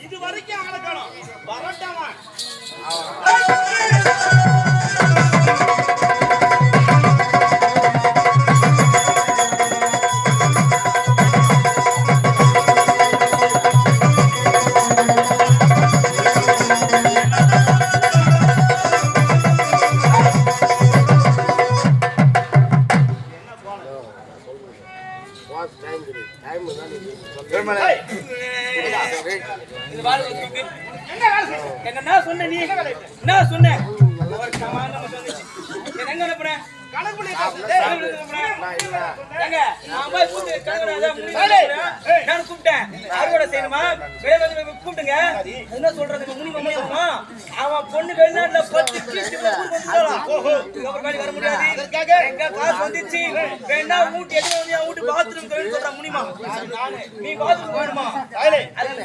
இது வரைக்கும் ஆள காணோம். வரட்டாமா என்ன சொன்ன நீ என்ன சொன்ன எங்க அனுப்புற கூப்பிட்டேன் கூப்பிட்டுங்க என்ன சொல்றது முனிமா அவன் பொண்ணு வெளிநாட்டுல வர முடியாது காசு வந்துச்சு வேணா வீட்டு எது வீட்டு பாத்ரூம் சொல்ற முனிமா நீ பாத்ரூம் வேணுமா